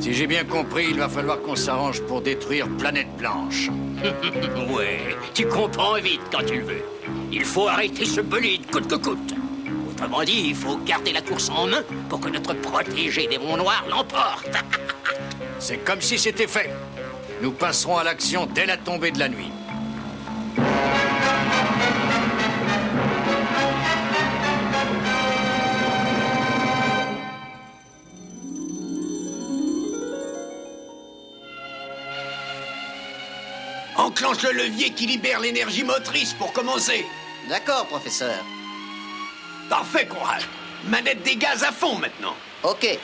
Si j'ai bien compris, il va falloir qu'on s'arrange pour détruire Planète Blanche. Ouais, tu comprends vite quand tu le veux. Il faut arrêter ce bolide coûte que coûte. Autrement dit, il faut garder la course en main pour que notre protégé des monts noirs l'emporte. C'est comme si c'était fait. Nous passerons à l'action dès la tombée de la nuit. Enclenche le levier qui libère l'énergie motrice pour commencer. D'accord, professeur. Parfait, Conrad. Manette des gaz à fond maintenant. Ok.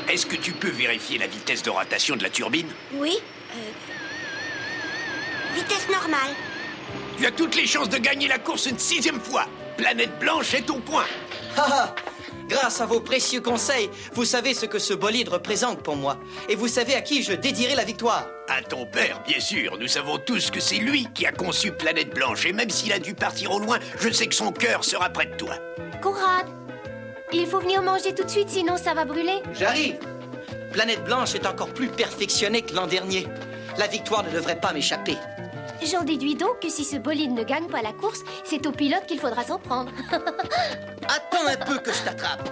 Est-ce que tu peux vérifier la vitesse de rotation de la turbine? Oui. Vitesse normale. Tu as toutes les chances de gagner la course une 6e fois. Planète Blanche est au point. Haha! Grâce à vos précieux conseils, vous savez ce que ce bolide représente pour moi. Et vous savez à qui je dédierai la victoire. À ton père, bien sûr. Nous savons tous que c'est lui qui a conçu Planète Blanche. Et même s'il a dû partir au loin, je sais que son cœur sera près de toi. Conrad, il faut venir manger tout de suite, sinon ça va brûler. J'arrive. Planète Blanche est encore plus perfectionnée que l'an dernier. La victoire ne devrait pas m'échapper. J'en déduis donc que si ce bolide ne gagne pas la course, c'est au pilote qu'il faudra s'en prendre. Attends un peu que je t'attrape.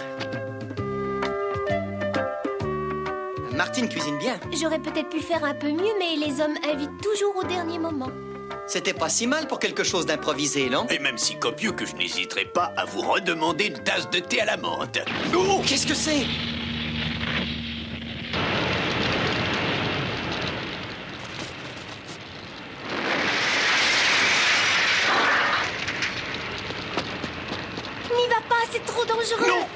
Martine cuisine bien. J'aurais peut-être pu faire un peu mieux, mais les hommes invitent toujours au dernier moment. C'était pas si mal pour quelque chose d'improvisé, non? Et même si copieux que je n'hésiterai pas à vous redemander une tasse de thé à la menthe. Oh! Qu'est-ce que c'est? N'y va pas, c'est trop dangereux. Non!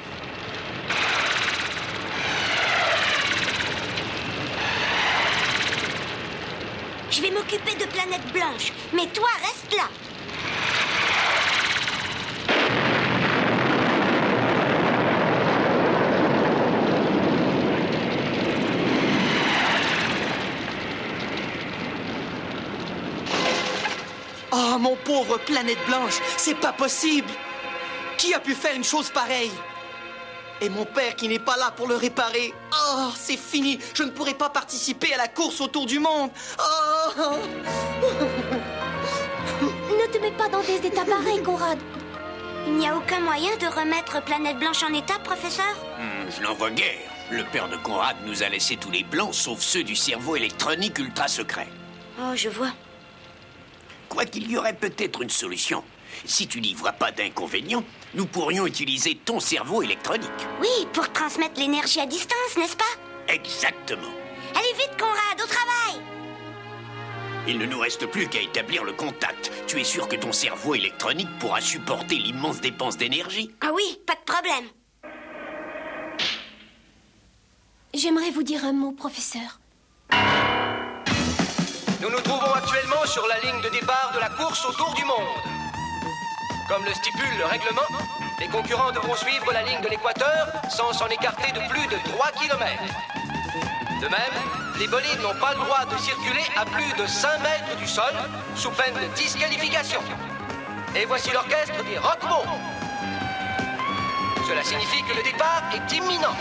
Je vais m'occuper de Planète Blanche. Mais toi, reste là. Oh, mon pauvre Planète Blanche, c'est pas possible! Qui a pu faire une chose pareille? Et mon père qui n'est pas là pour le réparer. Oh, c'est fini. Je ne pourrai pas participer à la course autour du monde. Oh! Ne te mets pas dans des états pareils, Conrad. Il n'y a aucun moyen de remettre Planète Blanche en état, professeur? Je n'en vois guère. Le père de Conrad nous a laissé tous les blancs, sauf ceux du cerveau électronique ultra secret. Oh, je vois. Quoi qu'il y aurait peut-être une solution. Si tu n'y vois pas d'inconvénient, nous pourrions utiliser ton cerveau électronique. Oui, pour transmettre l'énergie à distance, n'est-ce pas? Exactement. Allez vite, Conrad, au travail! Il ne nous reste plus qu'à établir le contact. Tu es sûr que ton cerveau électronique pourra supporter l'immense dépense d'énergie? Ah oui, pas de problème. J'aimerais vous dire un mot, professeur. Nous nous trouvons actuellement sur la ligne de départ de la course autour du monde. Comme le stipule le règlement, les concurrents devront suivre la ligne de l'équateur sans s'en écarter de plus de 3 km. De même, les bolides n'ont pas le droit de circuler à plus de 5 mètres du sol, sous peine de disqualification. Et voici l'orchestre des Rockmos. Cela signifie que le départ est imminent.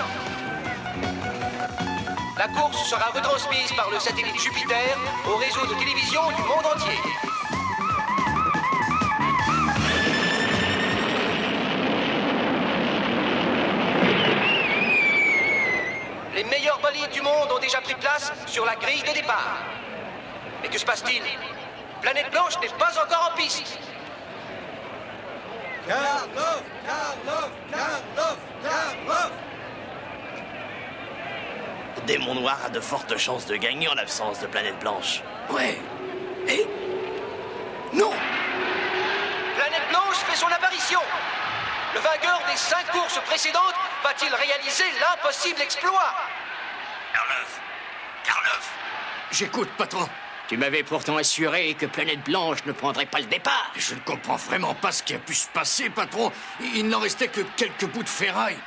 La course sera retransmise par le satellite Jupiter au réseau de télévision du monde entier. Les meilleurs bolides du monde ont déjà pris place sur la grille de départ. Mais que se passe-t-il? Planète Blanche n'est pas encore en piste. Karloff! Démon Noir a de fortes chances de gagner en l'absence de Planète Blanche. Ouais. Et... non! Planète Blanche fait son apparition. Le vainqueur des 5 courses précédentes va-t-il réaliser l'impossible exploit? Karloff! J'écoute, patron. Tu m'avais pourtant assuré que Planète Blanche ne prendrait pas le départ. Je ne comprends vraiment pas ce qui a pu se passer, patron. Il n'en restait que quelques bouts de ferraille.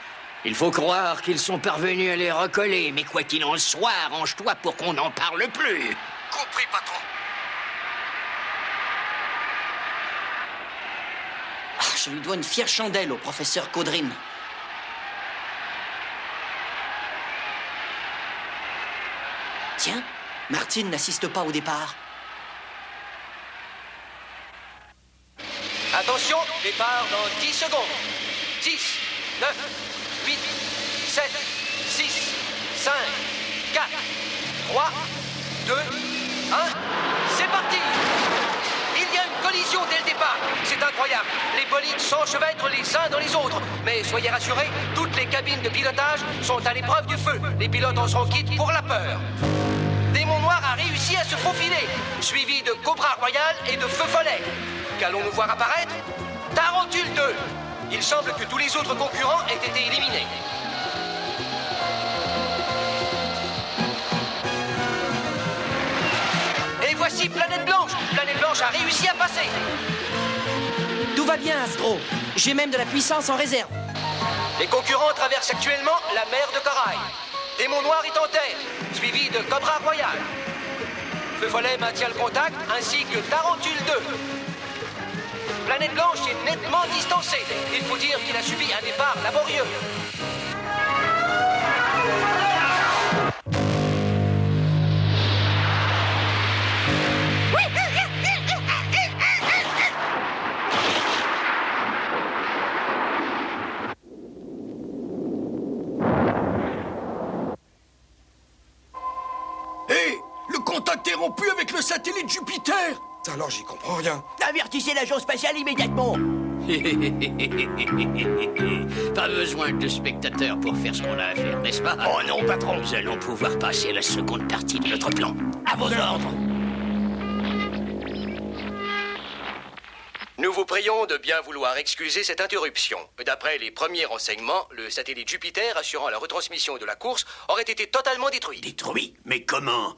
Il faut croire qu'ils sont parvenus à les recoller, mais quoi qu'il en soit, arrange-toi pour qu'on n'en parle plus. Compris, patron. Ah, je lui dois une fière chandelle au professeur Caudrine. Tiens, Martine n'assiste pas au départ. Attention, départ dans 10 secondes. 10, 9, 8, 7, 6, 5, 4, 3, 2, 1. C'est parti! Il y a une collision dès le départ. C'est incroyable. Les bolides s'enchevêtrent les uns dans les autres. Mais soyez rassurés, toutes les cabines de pilotage sont à l'épreuve du feu. Les pilotes en seront quittes pour la peur. Démon Noir a réussi à se faufiler, suivi de Cobra Royal et de Feu Follet. Qu'allons-nous voir apparaître? Tarentule 2. Il semble que tous les autres concurrents aient été éliminés. Et voici Planète Blanche. Planète Blanche a réussi à passer. Tout va bien, Astro. J'ai même de la puissance en réserve. Les concurrents traversent actuellement la mer de Corail. Démon Noir est en terre, suivi de Cobra Royal. Feu Follet maintient le contact, ainsi que Tarentule 2. Planète Blanche est nettement distancée. Il faut dire qu'il a subi un départ laborieux. Hé! Le contact est rompu avec le satellite Jupiter! Alors j'y comprends rien. Avertissez l'agence spatiale immédiatement. Pas besoin de spectateurs pour faire ce qu'on a à faire, n'est-ce pas? Oh non, patron. Nous allons pouvoir passer à la seconde partie de notre plan. À vos ordres. Nous vous prions de bien vouloir excuser cette interruption. D'après les premiers renseignements, le satellite Jupiter assurant la retransmission de la course aurait été totalement détruit. Détruit? Mais comment?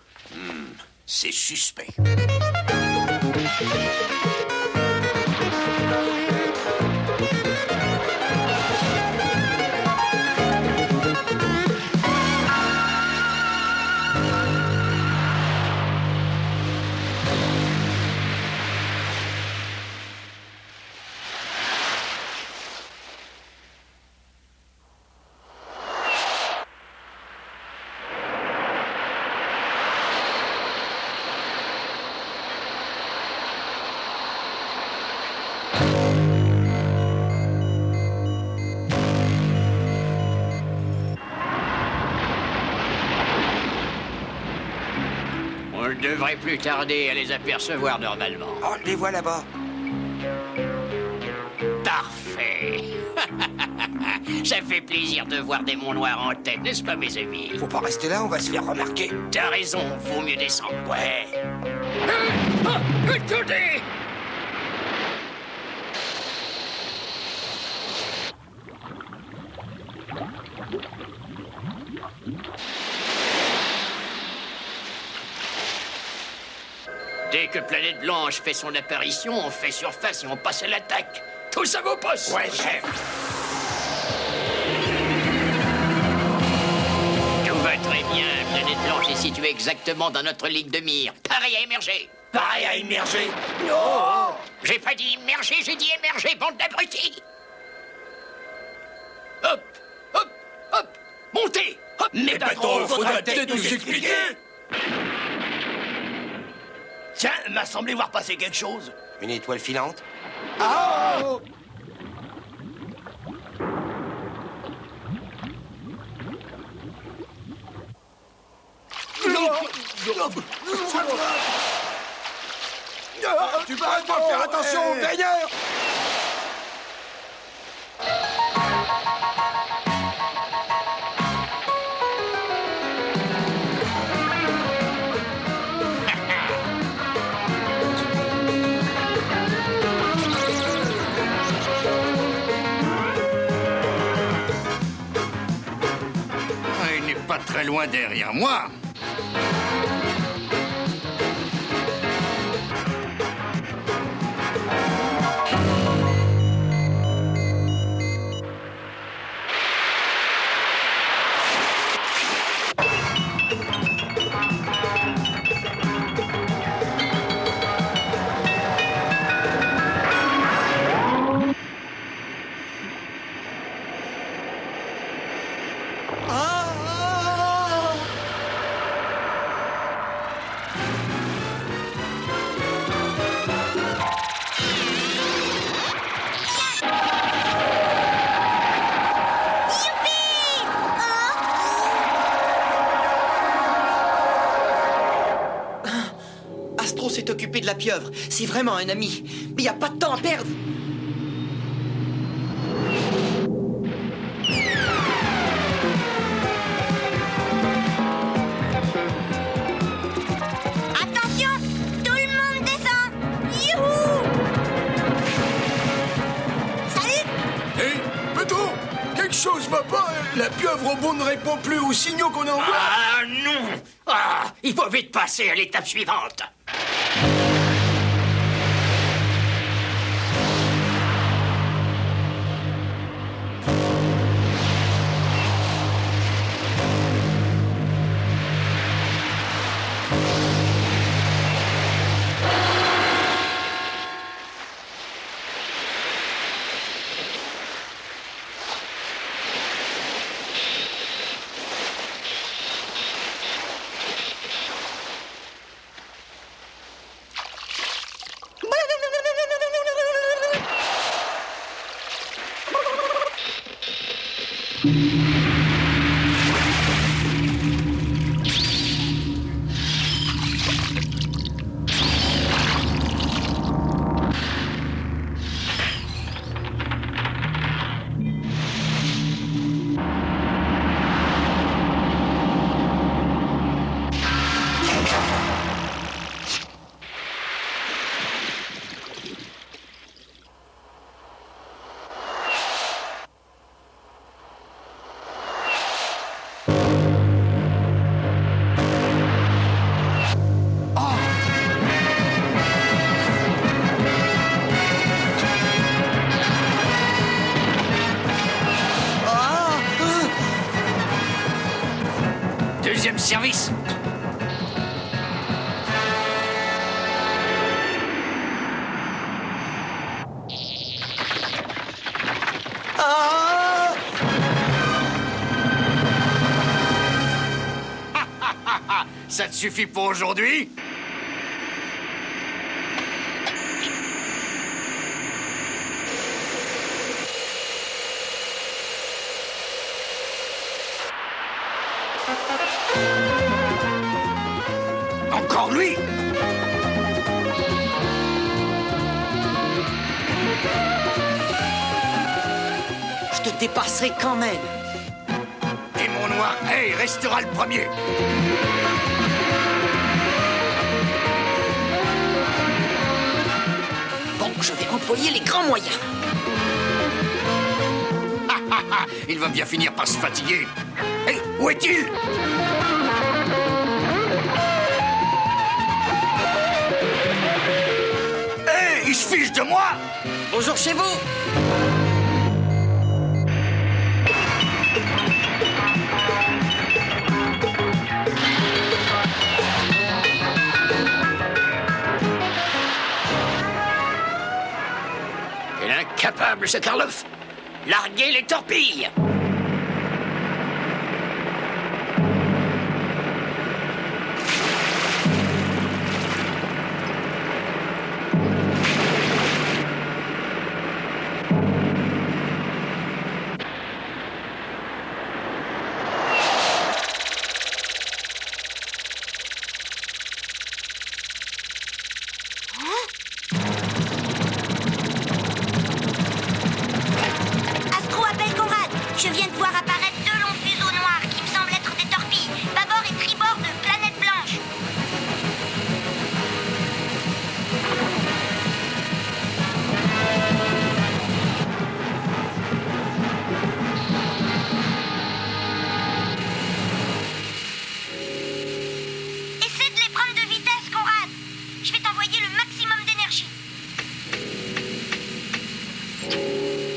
C'est suspect. On ne devrait plus tarder à les apercevoir normalement. Oh, les vois là-bas. Parfait. Ça fait plaisir de voir des monts noirs en tête, n'est-ce pas, mes amis? Faut pas rester là, on va se faire remarquer. T'as raison, vaut mieux descendre. Ouais. Attendez! Dès que Planète Blanche fait son apparition, on fait surface et on passe à l'attaque. Tous à vos postes! Ouais, chef. Tout va très bien. Planète Blanche est située exactement dans notre ligne de mire. Pareil à émerger. Pareil à immerger. J'ai pas dit immerger, j'ai dit émerger, bande d'abrutis. Hop, hop, hop, montez, hop. Mais patron, faudra peut-être nous expliquer. Tiens, m'a semblé voir passer quelque chose. Une étoile filante. Tu peux pas faire attention, gagneur. Il n'est pas très loin derrière moi. de la pieuvre. C'est vraiment un ami. Mais y a pas de temps à perdre. Attention, tout le monde descend. Youhou! Salut! Hé, Petro, quelque chose va pas. La pieuvre au bout ne répond plus aux signaux qu'on envoie. Ah non! Ah, il faut vite passer à l'étape suivante. Deuxième service. Ah! Ça te suffit pour aujourd'hui? Encore lui? Je te dépasserai quand même. Démon noir, hey, restera le premier. Bon, je vais employer les grands moyens. Il va bien finir par se fatiguer. Hé, où est-il? Hé, il se fiche de moi? Bonjour chez vous. Quel incapable, ce Karloff! Larguez les torpilles! Astro, appelle Conrad. Je viens de voir apparaître deux longs fuseaux noirs qui me semblent être des torpilles. Bâbord et tribord de Planète Blanche. Essaie de les prendre de vitesse, Conrad. Je vais t'envoyer le maximum d'énergie.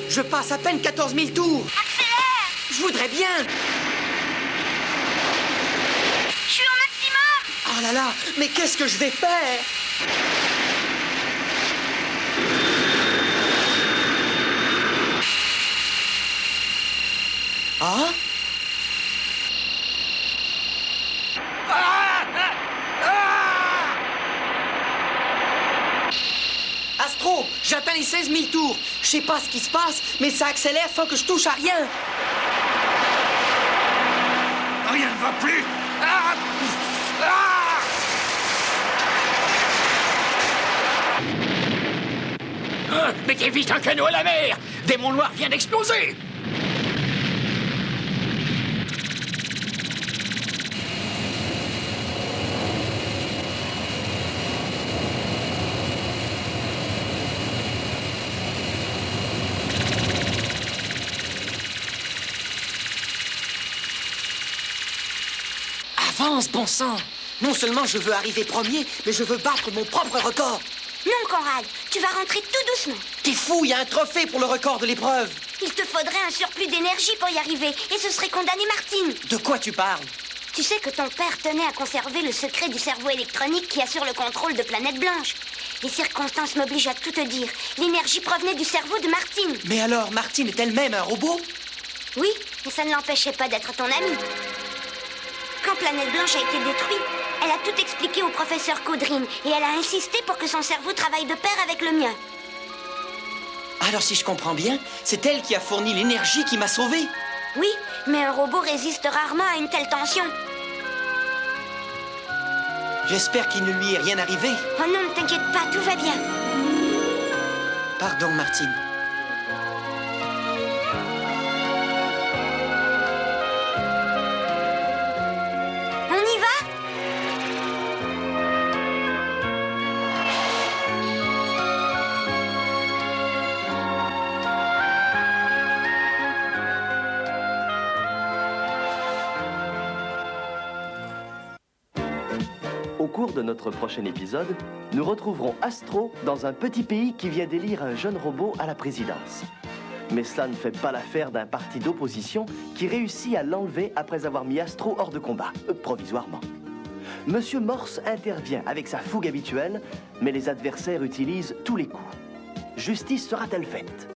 Je passe à peine 14 000 tours. Accélère! Je voudrais bien. Je suis au maximum! Oh là là, mais qu'est-ce que je vais faire? Ah? Astro, j'atteins les 16 000 tours. Je sais pas ce qui se passe, mais ça accélère sans que je touche à rien. Rien ne va plus. Ah! Ah! Mettez vite un canot à la mer! Démon Noir vient d'exploser! Avance, bon sang! Non seulement je veux arriver premier, mais je veux battre mon propre record. Non, Conrad, tu vas rentrer tout doucement. T'es fou, il y a un trophée pour le record de l'épreuve. Il te faudrait un surplus d'énergie pour y arriver, et ce serait condamner Martine. De quoi tu parles? Tu sais que ton père tenait à conserver le secret du cerveau électronique qui assure le contrôle de Planète Blanche. Les circonstances m'obligent à tout te dire. L'énergie provenait du cerveau de Martine. Mais alors, Martine est elle-même un robot? Oui, mais ça ne l'empêchait pas d'être ton amie. Quand Planète Blanche a été détruite, elle a tout expliqué au professeur Caudrine et elle a insisté pour que son cerveau travaille de pair avec le mien. Alors si je comprends bien, c'est elle qui a fourni l'énergie qui m'a sauvé. Oui, mais un robot résiste rarement à une telle tension. J'espère qu'il ne lui est rien arrivé. Oh non, ne t'inquiète pas, tout va bien. Pardon, Martine. On y va? Au cours de notre prochain épisode, nous retrouverons Astro dans un petit pays qui vient d'élire un jeune robot à la présidence. Mais cela ne fait pas l'affaire d'un parti d'opposition qui réussit à l'enlever après avoir mis Astro hors de combat, provisoirement. Monsieur Morse intervient avec sa fougue habituelle, mais les adversaires utilisent tous les coups. Justice sera-t-elle faite?